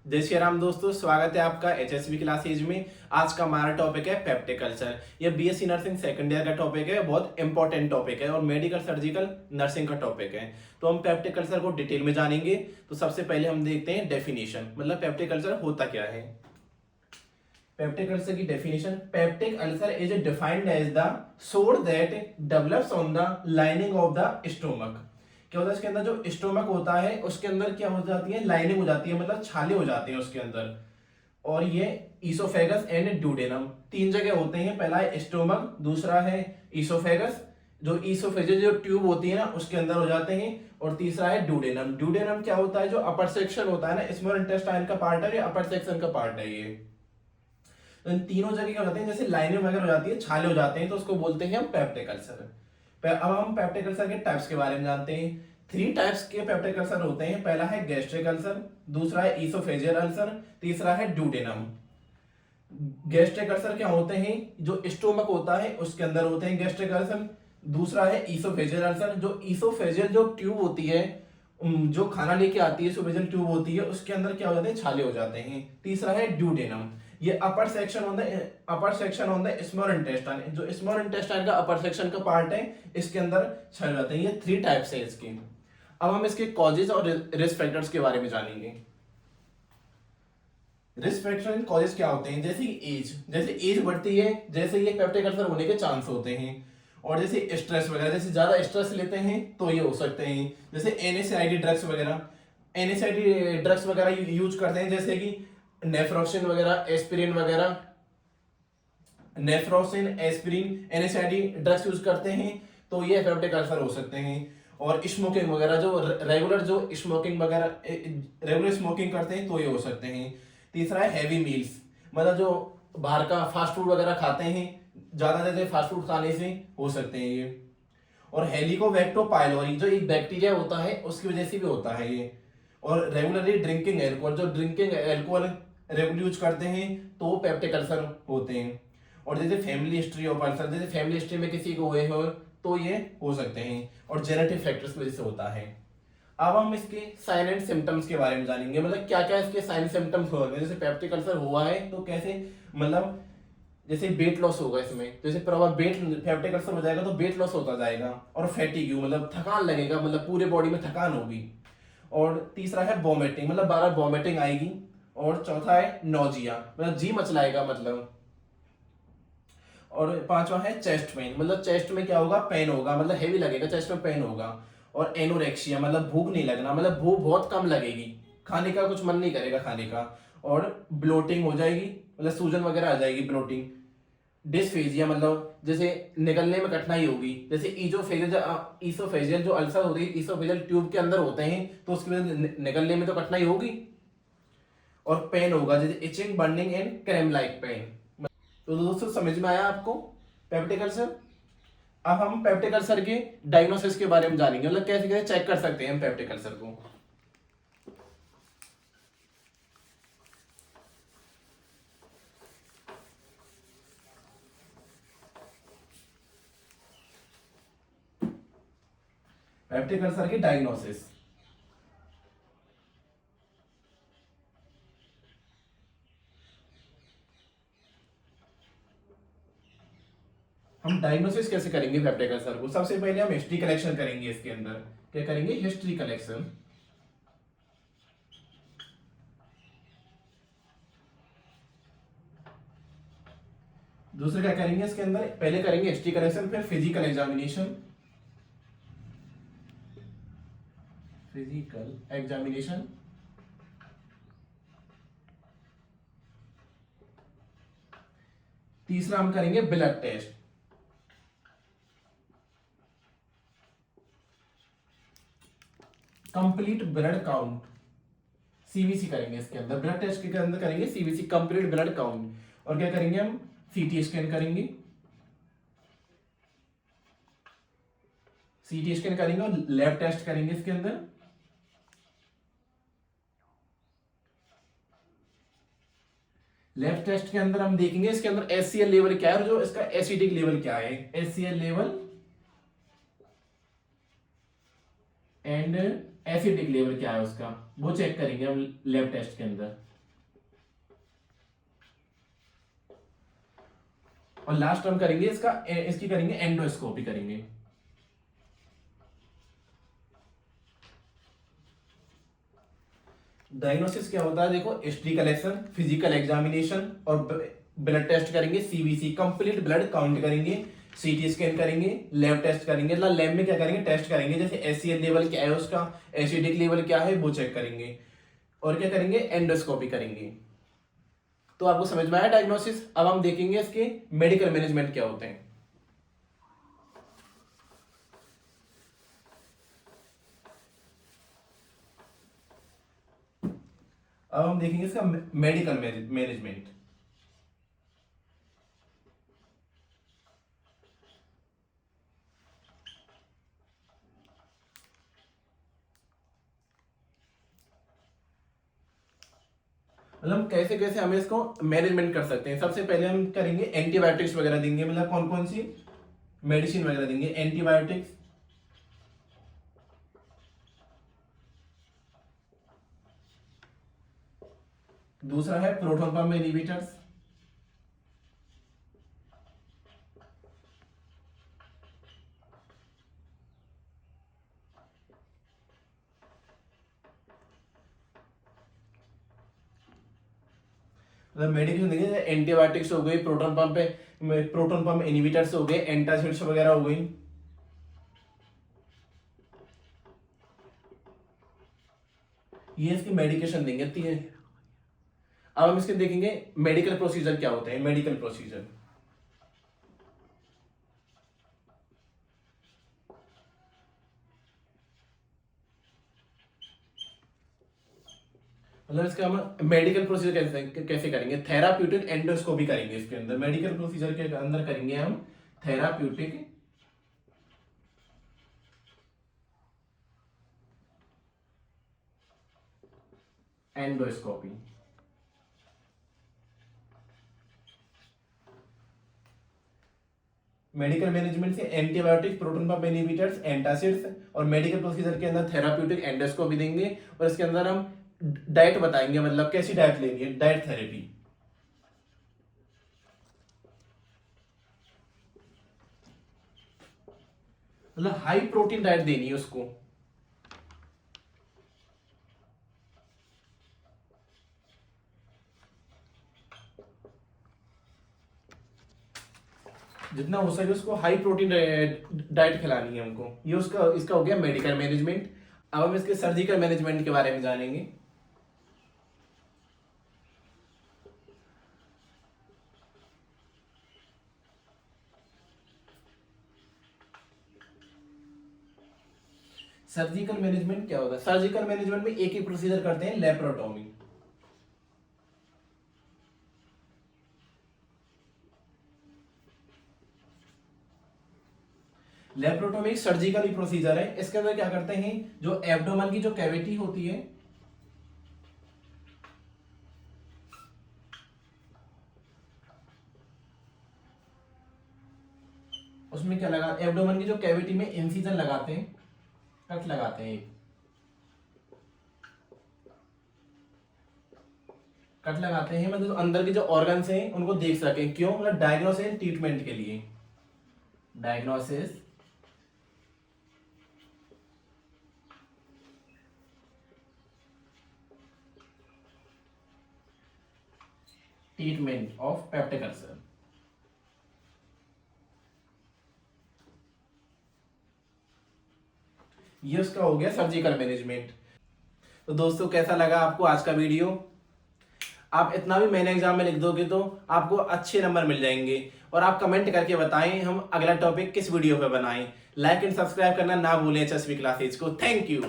जय श्री राम दोस्तों, स्वागत है आपका एचएसवी क्लासेज में। आज का हमारा टॉपिक है पेप्टिक कल्चर। ये बीएससी नर्सिंग सेकंड ईयर का टॉपिक है, बहुत इंपॉर्टेंट टॉपिक है और मेडिकल सर्जिकल नर्सिंग का टॉपिक है। तो हम पेप्टिक कल्चर को डिटेल में जानेंगे। तो सबसे पहले हम देखते हैं डेफिनेशन, मतलब पेप्टिक कल्चर होता क्या है। पेप्टिक अल्सर की definition, peptic ulcer is defined as the sore that develops on the lining of the stomach. क्या होता है इसके अंदर, जो स्टोमक होता है उसके अंदर क्या हो जाती है, लाइनिंग हो जाती है, मतलब छाले हो जाते हैं उसके अंदर। और ये ईसोफेगस एंड ड्यूडेनम तीन जगह होते हैं। पहला है स्टोमक, दूसरा है ईसोफेगस, जो ईसोफेगस जो ट्यूब होती है ना उसके अंदर हो जाते हैं, और तीसरा है ड्यूडेनम। ड्यूडेनम क्या होता है, जो अपर सेक्शन होता है ना, स्मॉल इंटेस्टाइन का पार्ट है, ये अपर सेक्शन का पार्ट है ये। तो इन तीनों जगह क्या हो जाते हैं, जैसे लाइनिंग वगैरह हो जाती है, छाले हो जाते हैं, तो उसको बोलते हैं हम पेप्टिक अल्सर। अब हम पेप्टिक अल्सर के टाइप्स के बारे में जानते हैं। थ्री टाइप्स के पेप्टिक अल्सर होते हैं। पहला है गैस्ट्रिक अल्सर, दूसरा है ईसोफेजियल अल्सर, तीसरा है ड्यूडेनम। गैस्ट्रिक अल्सर क्या होते हैं, जो स्टोमक होता है उसके अंदर होते हैं गैस्ट्रिक अल्सर। दूसरा है ईसोफेजियल अल्सर, जो ईसोफेजियल जो ट्यूब होती है, जो खाना लेके आती है, ईसोफेजियल ट्यूब होती है, उसके अंदर क्या हो जाते हैं, छाले हो जाते हैं। तीसरा है ड्यूडेनम, ये upper section on the small intestine, जो स्मॉल इंटेस्टाइन का अपर सेक्शन का पार्ट है, इसके अंदर छाले जाते हैं। ये थ्री टाइप्स है इसके। अब हम इसके कॉजेज और रिस्क फैक्टर्स के बारे में जानेंगे। रिस्क फैक्टर एंड कॉजेज क्या होते हैं, जैसे एज बढ़ती है, जैसे ये पेप्टिक अल्सर होने के चांस होते हैं। और जैसे स्ट्रेस वगैरह, जैसे ज्यादा स्ट्रेस लेते हैं तो ये हो सकते हैं। जैसे एनएसआईडी ड्रग्स वगैरह, एनएसआईडी ड्रग्स वगैरह यूज करते हैं, जैसे कि नेफ्रोक्सिन वगैरह, एस्पिरिन वगैरह, नेफ्रोक्सिन, एस्पिरिन, एनएसआईडी ड्रग्स यूज करते हैं, तो ये पेप्टिक अल्सर हो सकते हैं। और स्मोकिंग वगैरह, जो रेगुलर जो स्मोकिंग वगैरह रेगुलर स्मोकिंग करते हैं तो ये हो सकते हैं। तीसरा है हैवी मील्स, मतलब जो बाहर का फास्ट फूड वगैरह खाते हैं, ज्यादा जैसे फास्ट फूड खाने से हो सकते हैं ये। और हेलिकोबैक्टर पाइलोरी, जो एक बैक्टीरिया होता है उसकी वजह से भी होता है ये। और रेगुलरली ड्रिंकिंग एल्कोहल, जो ड्रिंकिंग एल्कोहल रेगुलर यूज करते हैं तो पेप्टिक अल्सर होते हैं। और जैसे फैमिली हिस्ट्री ऑफ अल्सर, जैसे फैमिली हिस्ट्री में किसी को हुए हो तो ये हो सकते हैं। और जेनेटिक फैक्टर्स की वजह से होता है। अब हम इसके साइन एंड सिम्टम्स के बारे में जानेंगे, मतलब क्या क्या इसके साइन सिम्टम्स हो रहे हैं। जैसे पेप्टिक अल्सर हुआ है तो कैसे, मतलब जैसे वेट लॉस होगा इसमें, जैसे प्रॉपर वेट, पेप्टिक अल्सर हो जाएगा तो वेट लॉस होता जाएगा। और फैटिग्यू, मतलब थकान लगेगा, मतलब पूरे बॉडी में थकान होगी। और तीसरा है वॉमिटिंग, मतलब बार बार वॉमिटिंग आएगी। और चौथा है नोजिया, मतलब जी मचलाएगा मतलब। और पांचवा है चेस्ट पेन, मतलब चेस्ट में क्या होगा, पेन होगा, मतलब हेवी लगेगा, चेस्ट में पेन होगा। और एनोरेक्सिया, मतलब भूख नहीं लगना, मतलब भूख बहुत कम लगेगी, खाने का कुछ मन नहीं करेगा खाने का। और ब्लोटिंग हो जाएगी, मतलब सूजन वगैरह आ जाएगी, ब्लोटिंग। डिस्फेजिया, मतलब जैसे निकलने में कठिनाई होगी, जैसे ईसोफेजियल जो अल्सर होती है, ईसोफेजियल ट्यूब के अंदर होते हैं तो उसकी वजह से निकलने में तो कठिनाई होगी। और पेन होगा, जैसे itching, burning and cramp like pain. तो दोस्तों समझ में आया आपको पेप्टिक अल्सर। अब हम पेप्टिक अल्सर के डायग्नोसिस के बारे में जानेंगे, मतलब कैसे कैसे चेक कर सकते हैं हम पेप्टिक अल्सर को। पेप्टिक अल्सर की डायग्नोसिस, हम डायग्नोसिस कैसे करेंगे पेप्टिक अल्सर को। सबसे पहले हम हिस्ट्री कलेक्शन करेंगे, इसके अंदर क्या करेंगे, हिस्ट्री कलेक्शन। दूसरा क्या करेंगे, इसके अंदर पहले करेंगे हिस्ट्री कलेक्शन, फिर फिजिकल एग्जामिनेशन। फिजिकल एग्जामिनेशन, तीसरा हम करेंगे blood test. Complete blood count, CBC करेंगे इसके अंदर, ब्लड टेस्ट के अंदर करेंगे सीबीसी, कंप्लीट ब्लड काउंट। और क्या करेंगे हम, सीटी स्कैन करेंगे, सीटी स्कैन करेंगे और लैब टेस्ट करेंगे इसके अंदर। लैब टेस्ट के अंदर हम देखेंगे इसके अंदर एचसीएल लेवल क्या है और जो इसका एसिडिक लेवल क्या है, HCL level and acidic level क्या है उसका, वो चेक करेंगे हम लैब टेस्ट के अंदर। और लास्ट हम करेंगे इसकी करेंगे एंडोस्कोपी करेंगे। डायग्नोसिस क्या होता है, देखो हिस्ट्री कलेक्शन, फिजिकल एग्जामिनेशन और ब्लड टेस्ट करेंगे, सीबीसी कंप्लीट ब्लड काउंट करेंगे, सीटी स्कैन करेंगे, लैब टेस्ट करेंगे। लैब में क्या करेंगे, टेस्ट करेंगे, जैसे एचसीएल लेवल क्या है उसका, एसिडिक लेवल क्या है वो चेक करेंगे, और क्या करेंगे, एंडोस्कोपी करेंगे। तो आपको समझ में आया डायग्नोसिस। अब हम देखेंगे इसके मेडिकल मैनेजमेंट क्या होते हैं। अब हम देखेंगे इसका मेडिकल मैनेजमेंट। मतलब कैसे कैसे हम इसको मैनेजमेंट कर सकते हैं। सबसे पहले हम करेंगे एंटीबायोटिक्स वगैरह देंगे, मतलब कौन कौन सी मेडिसिन वगैरह देंगे, एंटीबायोटिक्स, दूसरा है प्रोटॉन पंप इनहिबिटर्स, मतलब मेडिकेशन देंगे, एंटीबायोटिक्स हो गई, प्रोटॉन पंप इनहिबिटर्स हो गए, एंटासिड्स वगैरह हो गई। ये इसकी मेडिकेशन देंगे तीन। अब हम इसके देखेंगे मेडिकल प्रोसीजर क्या होते हैं। मेडिकल प्रोसीजर मतलब इसका हम मेडिकल प्रोसीजर कैसे कैसे करेंगे, थेराप्यूटिक एंडोस्कोपी करेंगे। इसके अंदर मेडिकल प्रोसीजर के अंदर करेंगे हम थेराप्यूटिक एंडोस्कोपी। मेडिकल मैनेजमेंट से antibiotic, proton pump inhibitors, antacids, और मेडिकल प्रोसीजर के अंदर थेराप्यूटिक एंडोस्कोपी देंगे। और इसके अंदर हम डाइट बताएंगे, मतलब कैसी डाइट लेनी है, डाइट थेरेपी। मतलब हाई प्रोटीन डाइट देनी है उसको। जितना हो सके उसको हाई प्रोटीन डाइट खिलानी है हमको। ये उसका इसका हो गया मेडिकल मैनेजमेंट। अब हम इसके सर्जिकल मैनेजमेंट के बारे में जानेंगे। सर्जिकल मैनेजमेंट क्या होता है, सर्जिकल मैनेजमेंट में एक ही प्रोसीजर करते हैं, लेप्रोटॉमी। लेप्रोटोमी एक सर्जिकल ही प्रोसीजर है। इसके अंदर क्या करते हैं, जो एब्डोमेन की जो कैविटी होती है उसमें क्या लगा, एब्डोमेन की जो कैविटी में इंसिजन लगाते हैं, कट लगाते हैं, कट लगाते हैं, मतलब अंदर के जो ऑर्गन्स हैं उनको देख सकें। क्यों, मतलब डायग्नोसिस ट्रीटमेंट के लिए, diagnosis treatment of peptic ulcer. ये उसका हो गया सर्जिकल मैनेजमेंट। तो दोस्तों कैसा लगा आपको आज का वीडियो। आप इतना भी मैंने एग्जाम में लिख दोगे तो आपको अच्छे नंबर मिल जाएंगे। और आप कमेंट करके बताएं हम अगला टॉपिक किस वीडियो पे बनाएं। लाइक एंड सब्सक्राइब करना ना भूलें एचएसवी क्लासेज को। Thank you.